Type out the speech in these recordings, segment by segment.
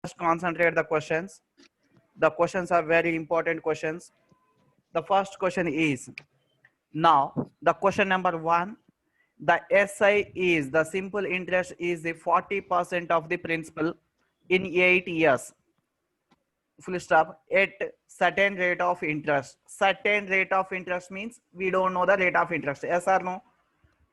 Just concentrate the questions. The questions are very important questions. The first question is, now the question number 1, the SI is the simple interest is the 40% of the principal in 8 years, full stop, at certain rate of interest. Certain rate of interest means we don't know the rate of interest, yes or no?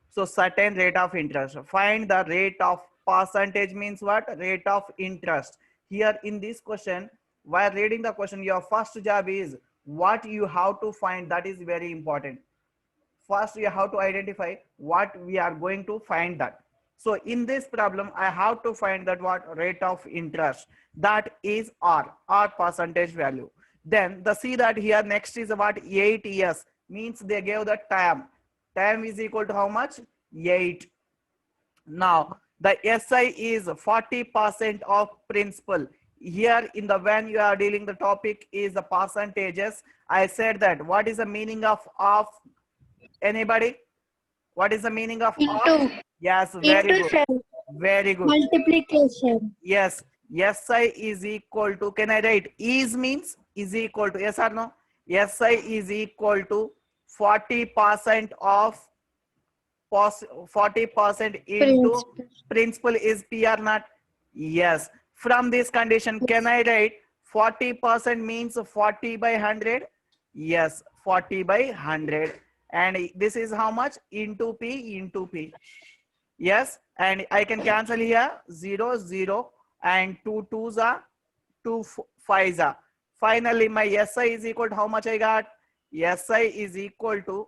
So certain rate of interest. Find the rate of percentage means what? Rate of interest. Here in this question, while reading the question, your first job is what you have to find. That is very important. First, you have to identify what we are going to find that. So in this problem, I have to find that what rate of interest. That is R percentage value. Then the see that here next is what 8 years means they gave the time. Time is equal to how much? 8. Now the SI is 40% of principal. Here in the when you are dealing the topic is the percentages. I said that what is the meaning of anybody? What is the meaning of? Into. Yes, very good. Into Very good. multiplication. Yes, SI is equal to, can I write is means is equal to, yes or no? SI is equal to 40% of 40% into principal is P or not? Yes. From this condition, can I write 40% means 40 by 100? Yes, 40 by 100. And this is how much? Into P into P. Yes, and I can cancel here 0, 0 and 2 2s are 2 5s are. Finally, my SI is equal to how much I got? SI is equal to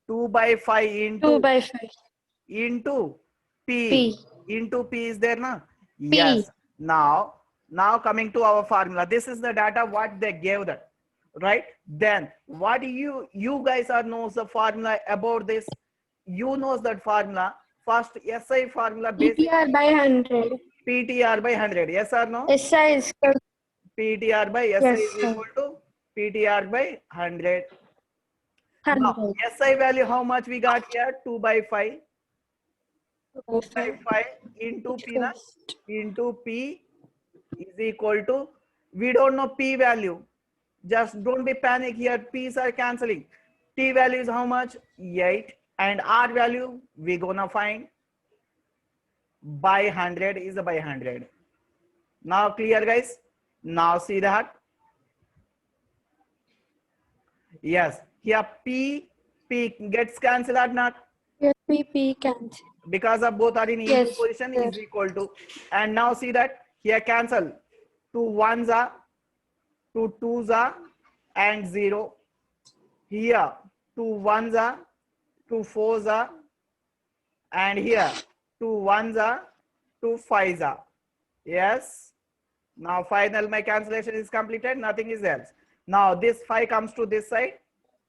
2 by 5 into 2 by 5. Into P. P. Into P is there now? P. Yes. Now coming to our formula. This is the data what they gave that. Right? Then what you guys are knows the formula about this. You knows that formula. First SI formula basic. PTR by 100. PTR by 100. Yes or no? SI is equal. PTR by SI Yes, is sir. equal to PTR by 100. 100. Now SI value how much we got here? 2 by 5. 2 by 5 into P na? Into P is equal to, we don't know P value. Just don't be panic here. P's are cancelling. T value is how much? 8. And R value we gonna find by 100 is by 100. Now clear guys? Now see that? Yes. Here P gets cancelled or not? Yes, P cancel. Because of both are in equal Yes, position sir. is equal to, and now see that here cancel 2 1s are 2 2s are and 0. Here 2 1s are 2 4s are, and here 2 1s are 2 5s are. Yes. Now final my cancellation is completed, nothing is else. Now this 5 comes to this side.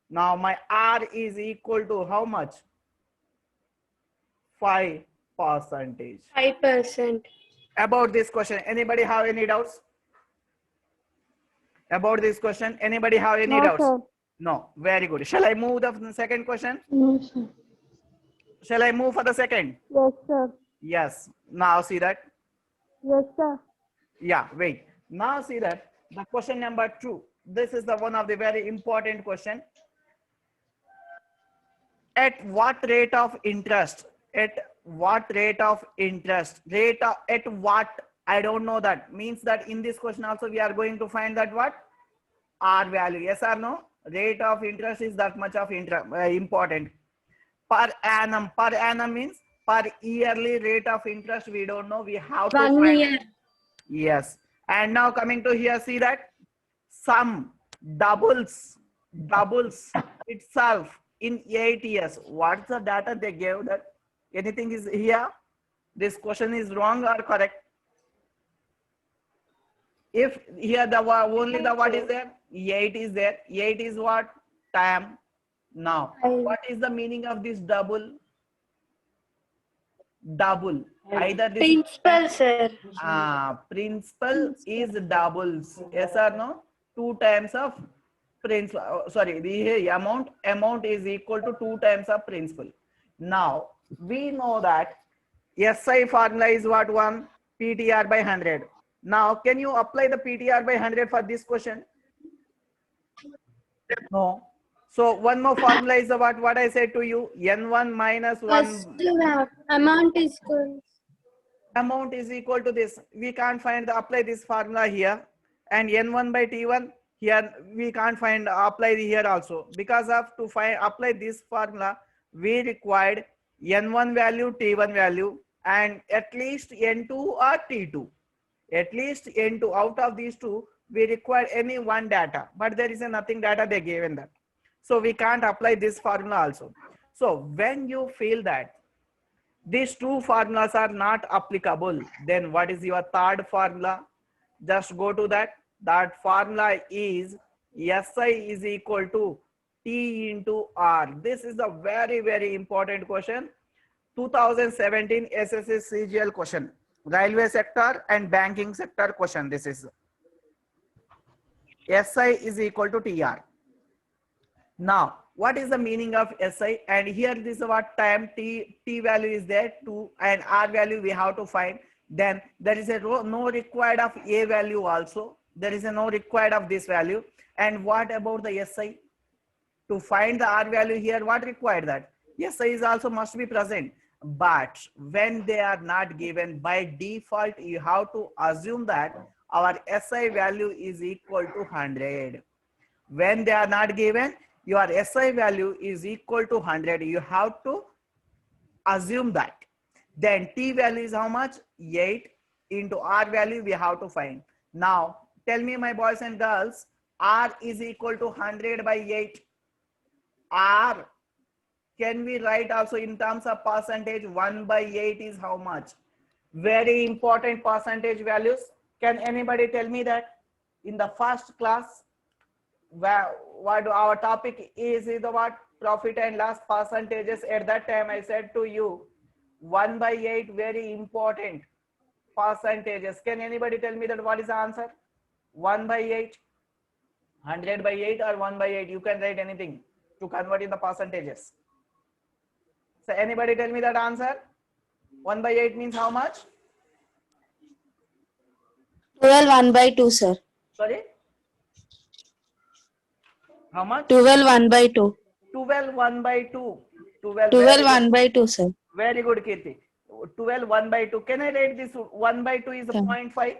Now my R is equal to how much? 5%. 5%. About this question, anybody have any doubts? About this question, anybody have any No, doubts? sir. No. Very good. Shall I move the second question? No, sir. Shall I move for the second? Yes, sir. Yes. Now see that. Yes, sir. Yeah, wait. Now see that the question number 2. This is the one of the very important question. At what rate of interest? At what rate of interest? At what? I don't know that. Means that in this question also we are going to find that what? R value. Yes or no? Rate of interest is that much of important. Per annum. Per annum means per yearly rate of interest. We don't know. We have to 1 find. year. Yes. And now coming to here, see that sum doubles itself in 8 years. What's the data they gave that? Anything is here? This question is wrong or correct? If here the only the what is there? 8 is there. 8 is what? Time. Now, what is the meaning of this double? Double. Either this Principal, sir. principal is doubles. Yes or no? 2 times of principal. Sorry, the amount is equal to 2 times of principal. Now we know that SI formula is what? 1 PTR by 100. Now, can you apply the PTR by 100 for this question? No. So one more formula is what I said to you. N1 minus 1 Amount is good. amount is equal to this. We can't find the apply this formula here, and N1 by T1 here we can't find apply here also, because of to find apply this formula we required N1 value, T1 value, and at least N2 or T2. At least N2 out of these two we require any one data, but there is a nothing data they gave in that, so we can't apply this formula also. So when you feel that these two formulas are not applicable, then what is your third formula? Just go to that. That formula is SI is equal to T into R. This is a very, very important question. 2017 SSC CGL question. Railway sector and banking sector question. This is SI is equal to TR. Now, what is the meaning of SI? And here this is what time t value is there 2 and R value we have to find. Then there is a no required of A value also. There is a no required of this value. And what about the SI? To find the R value here, what required that? SI is also must be present. But when they are not given, by default, you have to assume that our SI value is equal to 100. When they are not given, your SI value is equal to 100. You have to assume that. Then T value is how much? 8 into R value we have to find. Now, tell me my boys and girls, R is equal to 100 by 8. R, can we write also in terms of percentage? 1 by 8 is how much? Very important percentage values. Can anybody tell me that? In the first class, what our topic is the what? Profit and loss percentages. At that time I said to you 1 by 8 very important percentages. Can anybody tell me that what is the answer? 1 by 8, 100 by 8 or 1 by 8? You can write anything to convert in the percentages. So anybody tell me that answer? 1 by 8 means how much? 12 1 by 2, sir. Sorry? How much? 12 1 by 2. 12 1 by 2. 12 1 by 2, sir. Very good, Kirti. 12 1 by 2. Can I write this 1 by 2 is 0.5?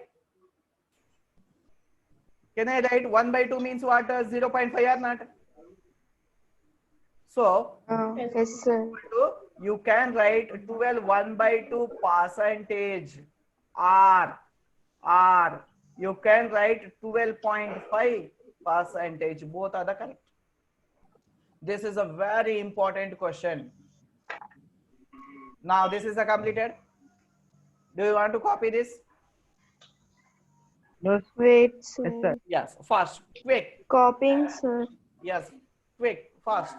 Can I write 1 by 2 means what? 0.5 or not? So, Yes, sir. you can write 12 1 by 2 percentage R. You can write 12.5 percentage. Both are the correct. This is a very important question. Now this is a completed. Do you want to copy this? Wait, sir. Yes, fast, quick. Copying, sir. Yes, quick, fast.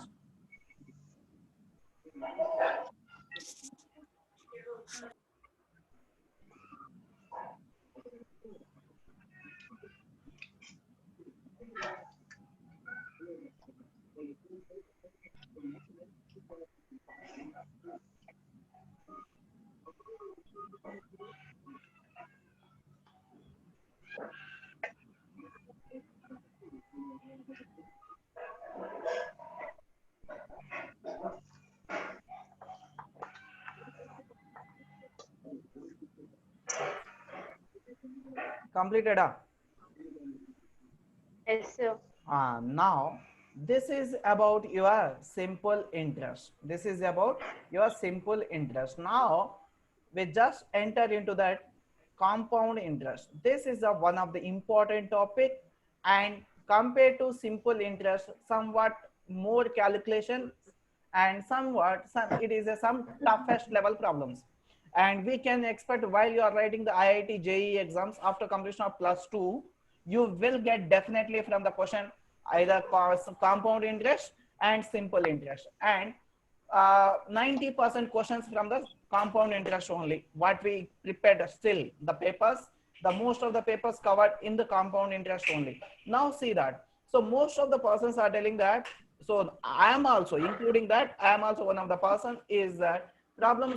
Completed. Yes, sir. Now this is about your simple interest. This is about your simple interest. Now we just enter into that compound interest. This is one of the important topic, and compared to simple interest, somewhat more calculation and it is some toughest level problems. And we can expect while you are writing the IIT JEE exams after completion of +2, you will get definitely from the question either compound interest and simple interest, and 90% questions from the compound interest only. What we prepared still the papers, the most of the papers covered in the compound interest only. Now see that. So most of the persons are telling that. So I am also including that. I am also one of the person is that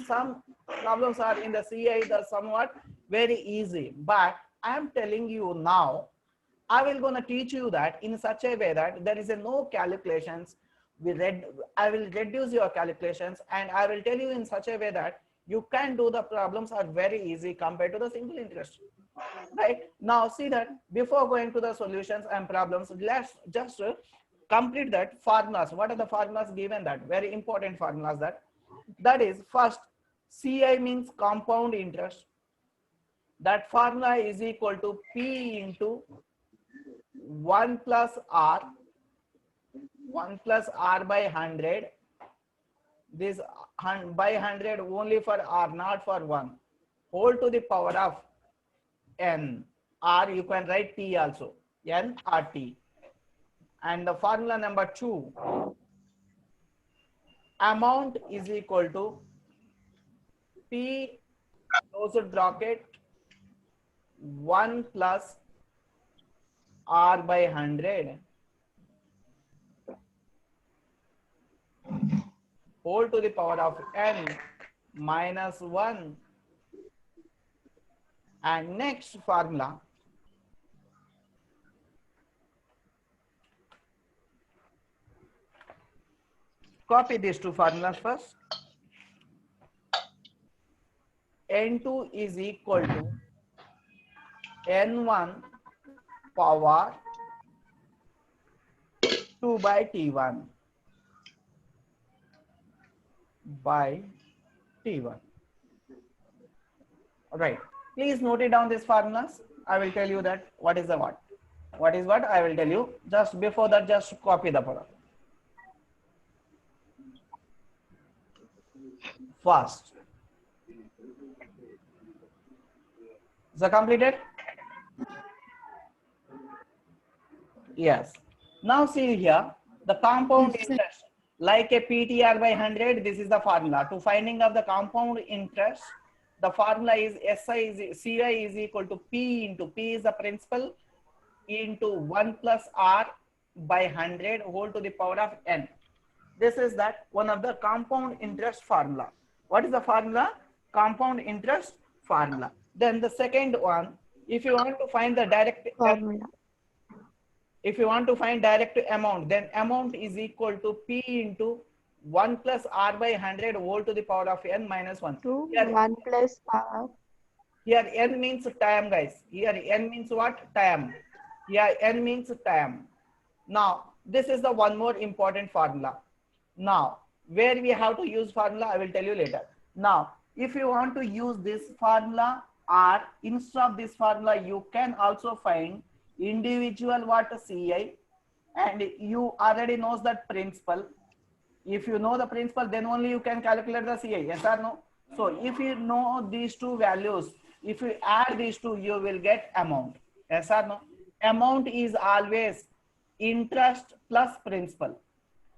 some problems are in the CI, the somewhat very easy, but I am telling you now, I will gonna teach you that in such a way that there is a no calculations. I will reduce your calculations and I will tell you in such a way that you can do the problems are very easy compared to the simple interest. Right now, see that before going to the solutions and problems, let's just complete that formulas. What are the formulas given? That very important formulas. That is, first, CI means compound interest. That formula is equal to P into 1 plus R, 1 plus R by 100. This by 100 only for R, not for 1. Whole to the power of N. R, you can write T also. N or T. And the formula number 2, amount is equal to P closed bracket 1 plus R by 100 whole to the power of N minus 1. And next formula, copy these two formulas first. N2 is equal to N1 power 2 by T1 by T1. All right. Please note it down these formulas. I will tell you that what is the what. What is what I will tell you. Just before that, just copy the product. First. Is that completed? Yes. Now see here, the compound interest, like a PTR by 100, this is the formula. To finding of the compound interest, the formula is CI is equal to P into P is the principal into 1 plus R by 100 whole to the power of N. This is that one of the compound interest formula. What is the formula? Compound interest formula. Then the second one, if you want to find the direct Formula. if you want to find direct amount, then amount is equal to P into 1 plus R by 100 whole to the power of N minus 1. 2, Here, 1 plus R. here N means time, guys. Here N means what? Time. Here N means time. Now, this is the one more important formula. Now, where we have to use formula, I will tell you later. Now, if you want to use this formula or instead of this formula, you can also find individual what CI, and you already knows that principle. If you know the principle, then only you can calculate the CI, yes or no? So if you know these two values, if you add these two, you will get amount, yes or no? Amount is always interest plus principal,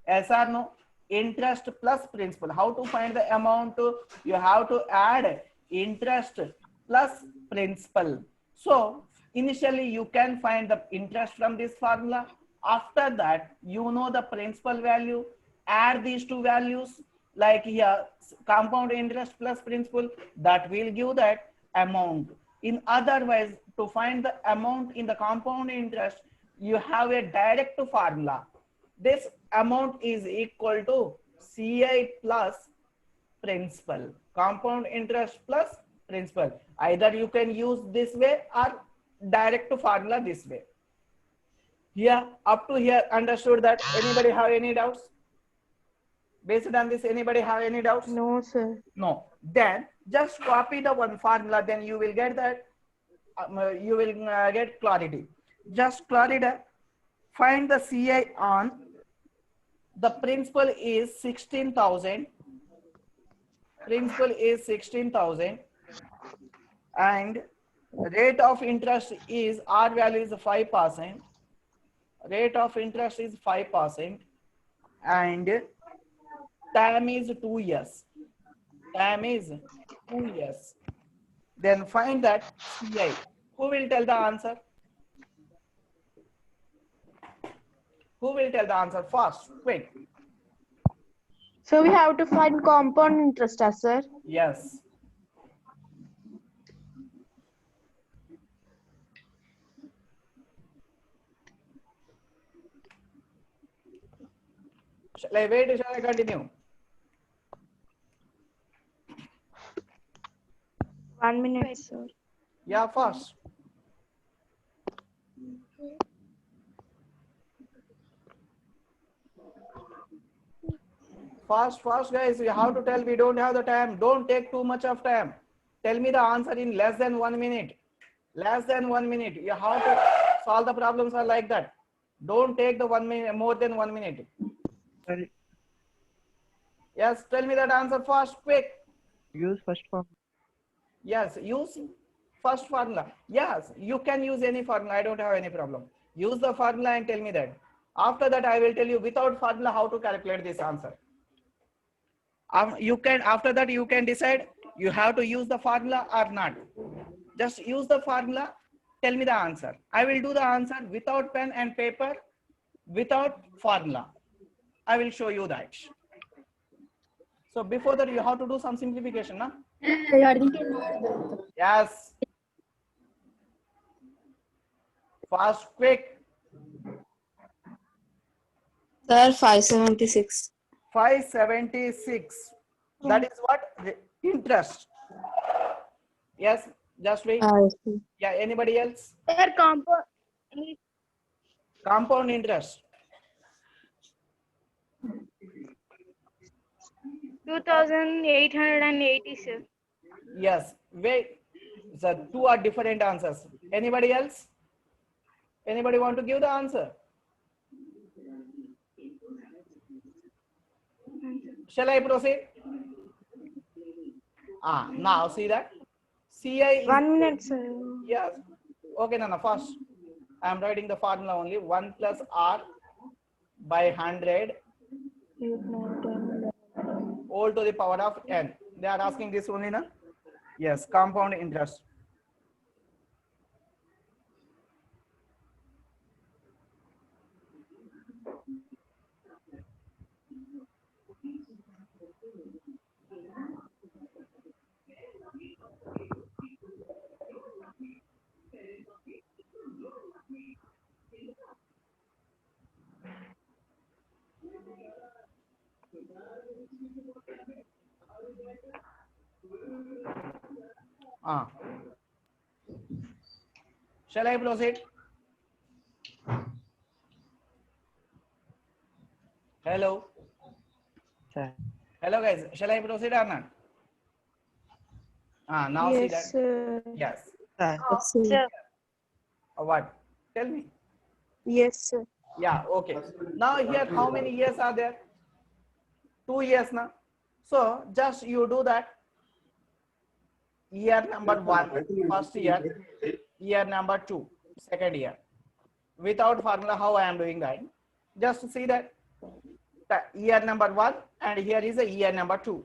yes or no? Interest plus principal. How to find the amount? You have to add interest plus principal. So initially you can find the interest from this formula. After that, you know the principal value, add these two values, like here compound interest plus principal, that will give that amount. In otherwise, to find the amount in the compound interest, you have a direct formula. This amount is equal to CI plus principal, compound interest plus principal. Either you can use this way or direct formula this way. Here, up to here, understood that? Anybody have any doubts? Based on this, anybody have any doubts? No, sir. No. Then just copy the one formula, then you will get that, you will get clarity. Just clarity, find the CI on, the principal is 16,000. Principal is 16,000 and rate of interest is, R value is 5%. Rate of interest is 5% and time is 2 years. Time is 2 years. Then find that CI. Who will tell the answer? Who will tell the answer first? Quick. So we have to find compound interest, sir. Yes. Shall I wait? Shall I continue? 1 minute, sir. Yeah, fast. Fast, guys. You have to tell. We don't have the time. Don't take too much of time. Tell me the answer in less than 1 minute. Less than 1 minute. You have to solve the problems are like that. Don't take the 1 minute, more than 1 minute. Sir, Yes, tell me that answer fast, quick. use first form. Yes, use first formula. Yes, you can use any formula. I don't have any problem. Use the formula and tell me that. After that, I will tell you without formula how to calculate this answer. You can, after that, you can decide you have to use the formula or not. Just use the formula. Tell me the answer. I will do the answer without pen and paper, without formula. I will show you that. So before that, you have to do some simplification, na? Yes. Fast, quick. Sir, 576. 576. That is what? Interest. Yes, just wait. I see. Yeah, anybody else? Sir, compound. Compound interest. 2,880, sir. Yes, wait. The two are different answers. Anybody else? Anybody want to give the answer? Shall I proceed? Now see that? CI is, 1 minute, sir. yes. Okay, Nana, first. I am writing the formula only. 1 plus R by 100 all to the power of n. They are asking this only, na? Yes, compound interest. Shall I proceed? Hello. Sir, Hello guys. Shall I proceed or not? Now see that. Yes, sir. Yes. sir, Let's see. Sir. What? Tell me. Yes, sir. Yeah, okay. Now here how many years are there? 2 years now. So just you do that. Year number 1, first year. Year number 2, second year. Without formula, how I am doing that? Just see that year number 1 and here is a year number 2.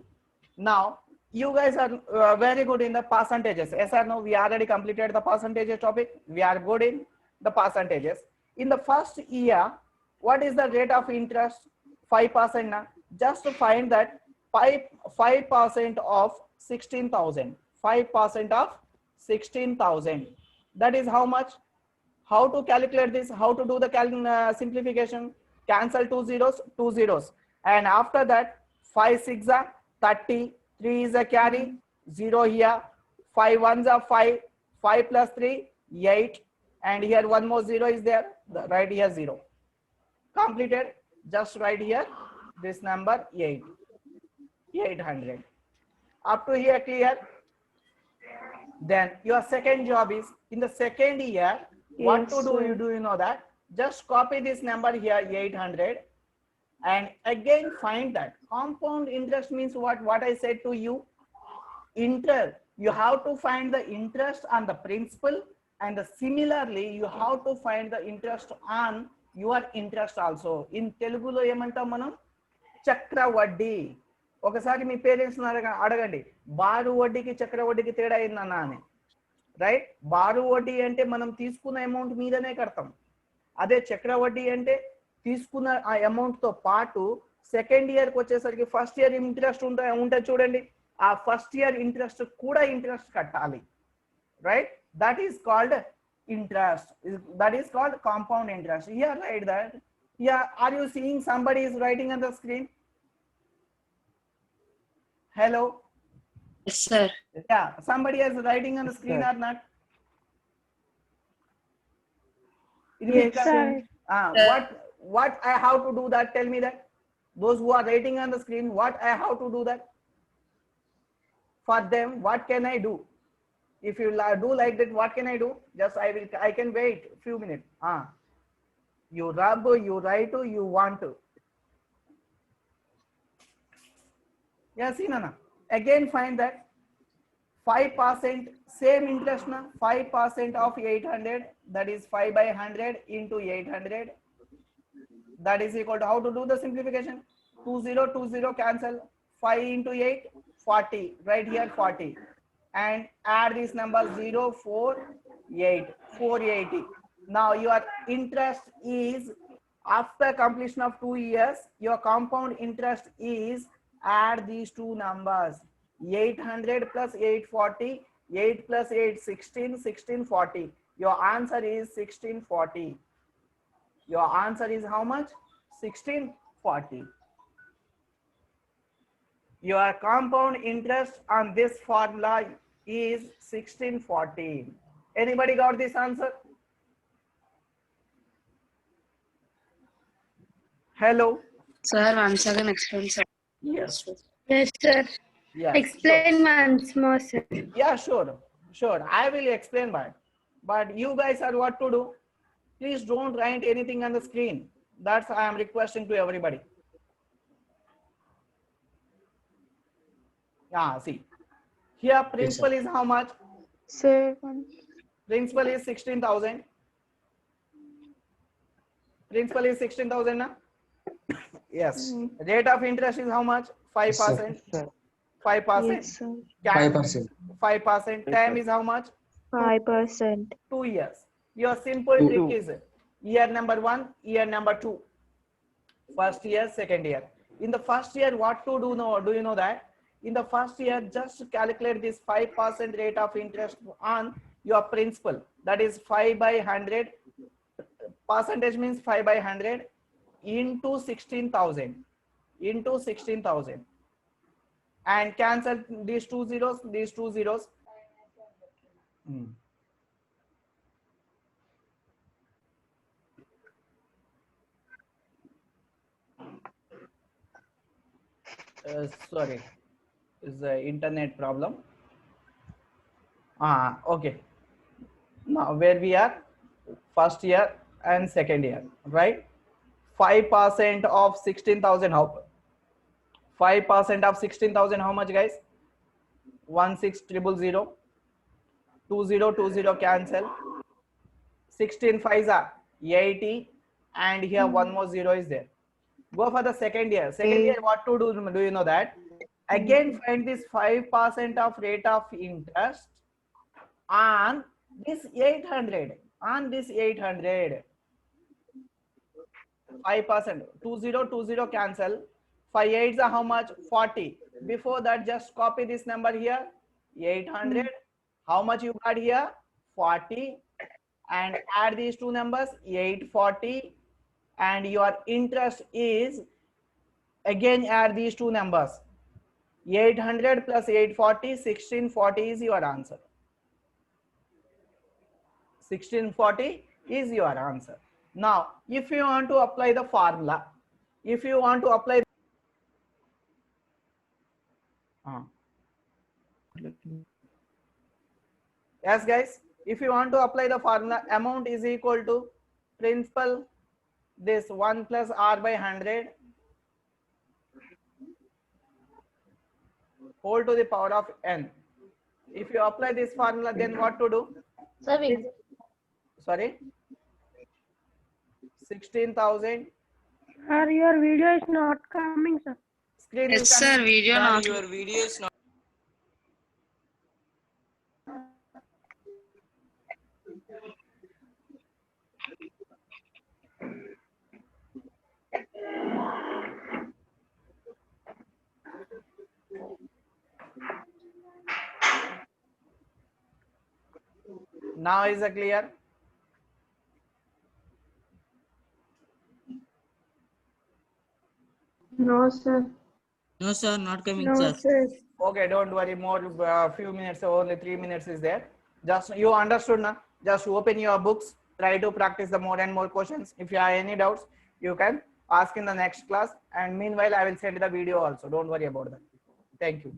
Now you guys are very good in the percentages. Yes or no? We already completed the percentages topic. We are good in the percentages. In the first year, what is the rate of interest? 5% now. Just to find that 5% of 16,000. 5% of 16,000. That is how much? How to calculate this? How to do the simplification? Cancel 2 zeros, 2 zeros. And after that, 5 6 are 30, 3 is a carry, 0 here, 5 1s are 5, 5 plus 3, 8. And here one more 0 is there, right here 0. Completed, just write here this number 8, 800. Up to here clear? Then your second job is in the second year, what to do? You know that? Just copy this number here 800 and again find that compound interest means what I said to you. Interest, you have to find the interest on the principal and similarly you have to find the interest on your interest also. In Telugulo ఏమంటాం మనం చక్ర వడ్డీ. ఒకసారి మీ parents అడగండి బారు వడ్డీకి చక్ర వడ్డీకి తేడా ఏందన్నా అని. రైట్, బారు వడ్డీ అంటే మనం తీసుకున్న అమౌంట్ మీదనే కడతాం. అదే చక్ర వడ్డీ అంటే తీసుకున్న ఆ అమౌంట్ తో పాటు సెకండ్ ఇయర్ కి వచ్చేసరికి ఫస్ట్ ఇయర్ ఇంట్రెస్ట్ ఉంటుంది చూడండి, ఆ ఫస్ట్ ఇయర్ ఇంట్రెస్ట్ కూడా ఇంట్రెస్ట్ కట్టాలి. Right, that is called interest. That is called compound interest. Here write that Yeah, are you seeing somebody is writing on the screen? Hello? Yes, sir. Yeah, somebody is writing on the Yes, screen sir. or not? Yes, sir. What I have to do that? Tell me that. Those who are writing on the screen, what I have to do that? For them, what can I do? If you do like that, what can I do? Just I can wait few minutes. You rub, you write, you want to. Yeah, see, Nana. Again, find that 5% same interest na 5% of 800, that is 5 by 100 into 800, that is equal to, how to do the simplification? 20 cancel, 5 into 8 40, right here 40, and add this number 0 4 8 480. Now your interest is, after completion of 2 years, your compound interest is, add these two numbers, 800 plus 840, 8 plus 8 16, 1640. Your answer is 1640. Your answer is how much? 1640. Your compound interest on this formula is 1640. Anybody got this answer? Hello? Sir, once again explain, sir. Yes. Yes, sir. Yes. Explain once more, sir. Yeah, sure. Sure. I will explain why. But you guys are what to do? Please don't write anything on the screen. That's I am requesting to everybody. Yeah, see. Here principal is how much? Sir, Principal is 16,000. Principal is 16,000 na? Yes. Rate of interest is how much? 5%. Yes, sir. 5%. yes, sir. 5%. 5%. Time is how much? 5%. 2 years. Your simple Two. trick is year number 1, year number 2. First year, second year. In the first year, what to do now? Do you know that? In the first year, just calculate this 5% rate of interest on your principal. That is 5 by 100. Percentage means 5 by 100 into 16,000. Into 16,000. And cancel these two zeros, these two zeros. Sorry, is the internet problem. Okay. Now where we are? First year and second year, right? 5% of 16,000. How? 5% of 16,000. How much, guys? 16,000. 20 cancel. 16 5s are 80, and here one more zero is there. Go for the second year. Second year, what to do? Do you know that? Again, find this 5% of rate of interest on this 800. On this 800. 5%. 20 cancel. 5 8s are how much? 40. Before that, just copy this number here. 800. How much you got here? 40. And add these two numbers, 840. And your interest is, again add these two numbers, 800 plus 840, 1640 is your answer. 1640 is your answer. Now, if you want to apply the formula, if you want to apply, yes guys, if you want to apply the formula, amount is equal to principal, this 1 plus r by 100 whole to the power of n. If you apply this formula, then what to do? Sorry, 16,000. Sir, your video is not coming, sir. Screen Yes, is sir. coming. Video not. Now is it clear? No, sir. No, sir, not coming, No, sir. sir. Okay, don't worry. More few minutes, only 3 minutes is there. Just you understood now. Just open your books. Try to practice the more and more questions. If you have any doubts, you can ask in the next class. And meanwhile, I will send the video also. Don't worry about that. Thank you.